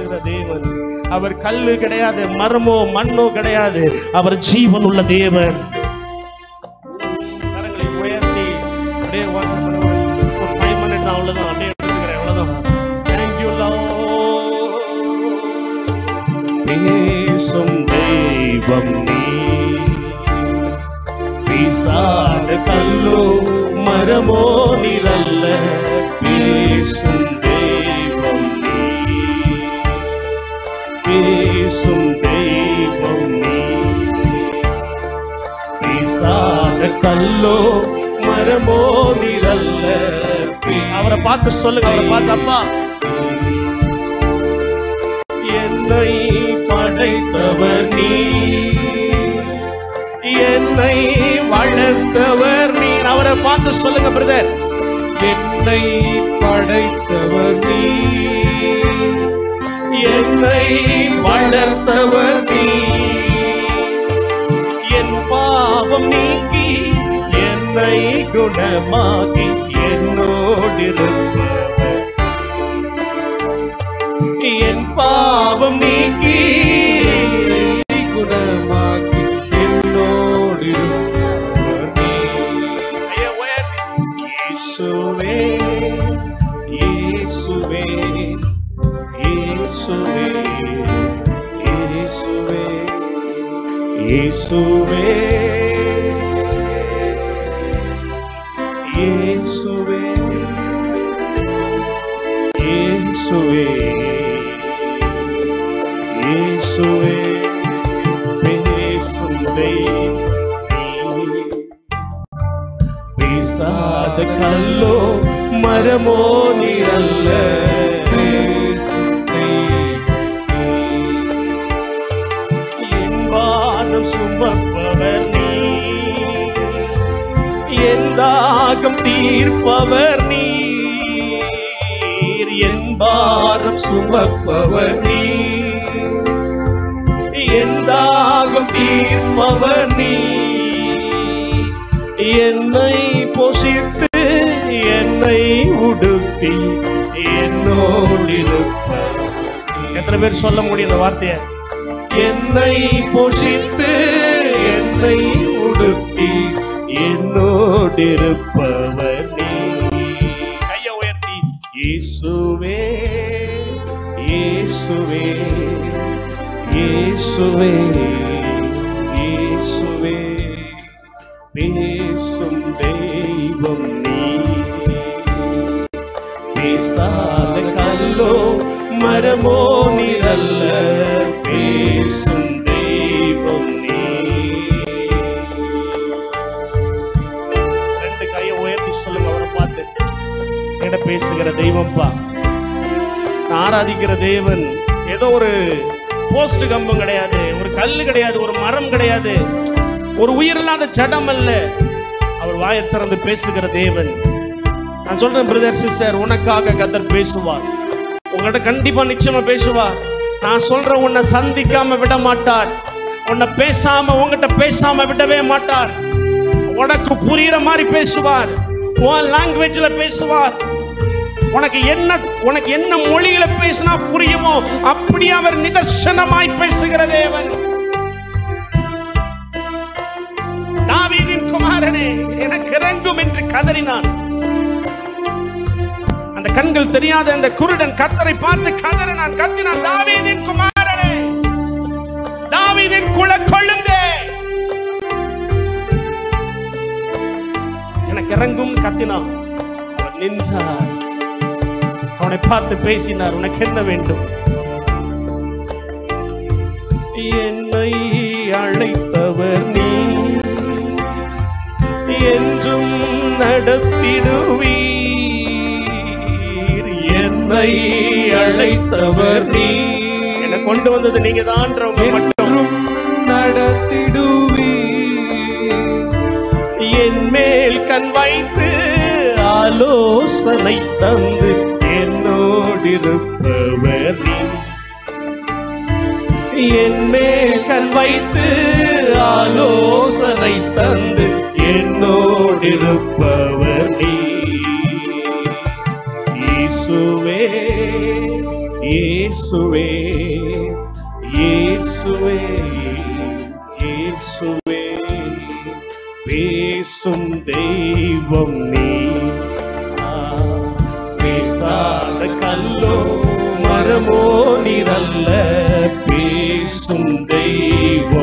பேசுகிற தேவன். அவர் கல்லு கிடையாது, மரமோ மண்ணோ கிடையாது, அவர் ஜீவன் உள்ள தேவன். கரங்களை உயர்த்தி அப்படியே 5 மினிட்ஸ் அவ்வளவுதான், அப்படியே எடுத்துக்கிறேன், அவ்வளவுதான். தேங்க்யூ பேசும் தெய்வம் நீ, பேசாத கல்லோ மரமோ நீரல்ல. பேசும் தெய்வம் நீ, பேசும் தெய்வம் நீ, பேசாத கல்லோ மரமோ நீரல்ல. அவரை பார்த்து சொல்லுங்க, அவரை பார்த்து, அப்பா என்னை படைத்தவர் நீ, என்னை வளர்த்தவர் நீ. அவரை பார்த்து சொல்லுங்க பிரதர், என்னை படைத்தவர் நீ, என்னை வளர்த்தவர் நீ, என் பாவம் நீக்கி என்னை குணமாக்கி என்னோடிருப்பவர், என் பாவம் நீக்கி குணமாக்கி என்னோடிருப்பவர் நீ. இயேசுவே இயேசுவே இயேசுவே இயேசுவே இயேசுவே இயேசுவே இயேசுவே இயேசுவே பேசும் தெய்வம் நீ, பேசாத கல்லோ மரமோ நீரல்ல. என் வானம் சுமப்பவர் நீ, என் தாகம் தீர்ப்பவர் நீர், என் பாரம் சுமப்பவர் நீ, என் தாகம் தீர்ப்பவர் நீ, என்னை போஷித்து என்னை உடுத்தி என்னோடிருப்பவர். எத்தனை பேர் சொல்ல முடியும் இந்த வார்த்தையை? என்னை போஷித்து என்னை உடுத்தி என்னோடிருப்பவர் நீ. கையை உயர்த்தி இயேசுவே இயேசுவே இயேசுவே இயேசுவே பேசும் தெய்வம் நீ, பேசாத கல்லோ மரமோ நீரல்ல. பேசும் தெய்வம் நீ. ரெண்டு கையை உயர்த்தி சொல்லுங்க, அவரை பார்த்து, என்கிட்ட பேசுகிற தெய்வம்பா, நான் ஆராதிக்கிற தேவன் ஏதோ ஒரு போஸ்ட் கம்பம் கிடையாது, ஒரு கல்லு கிடையாது, ஒரு மரம் கிடையாது, ஒரு உயிரில்லாத ஜடம் அல்ல. அவர் வாயை திறந்து பேசுகிற தேவன். நான் சொல்றேன் பிரதர் சிஸ்டர், உனக்காக கர்த்தர் பேசுவார். உங்கள்கிட்ட கண்டிப்பா நிச்சயமா பேசுவார். நான் சொல்றேன், உன்னை சந்திக்காம விட மாட்டார், உன்னை பேசாம உங்ககிட்ட பேசாம விடவே மாட்டார். உனக்கு புரியுற மாதிரி பேசுவார், உன் லாங்குவேஜ்ல பேசுவார். உனக்கு என்ன மொழியில பேசினா புரியுமோ அப்படி அவர் நிதர்சனமாய் பேசுகிற தேவன். தாவீதின் குமாரனே எனக்கு இறங்கும் என்று கதறினான். அந்த கண்கள் தெரியாத அந்த குருடன் கர்த்தரை பார்த்து கதறினான், கத்தினான், தாவீதின் குமாரனே, தாவீதின் குலக்கொழுந்தே எனக்கு இறங்கும் கத்தினான். அவன் நின்றார், அவனை பார்த்து பேசினார், உனக்கு என்ன வேண்டும்? என்னை அழைத்தவர் நீ, என்றும் நடத்திடுவீர். என்னை அழைத்தவர் நீ, என்னை கொண்டு வந்தது நீங்க தான் மட்டும் நடத்திடுவீர். என் மேல் கண் வைத்து ஆலோசனை தந்து என்னோடிருப்பவர் நீ. என் மேல் கண் வைத்து ஆலோசனை தந்து என்னோடிருப்பவர் நீ. இயேசுவே இயேசுவே இயேசுவே இயேசுவே பேசும் தெய்வம் நீ பேசாத கல்லோ மரமோ நீரல்ல பேசும் தெய்வம்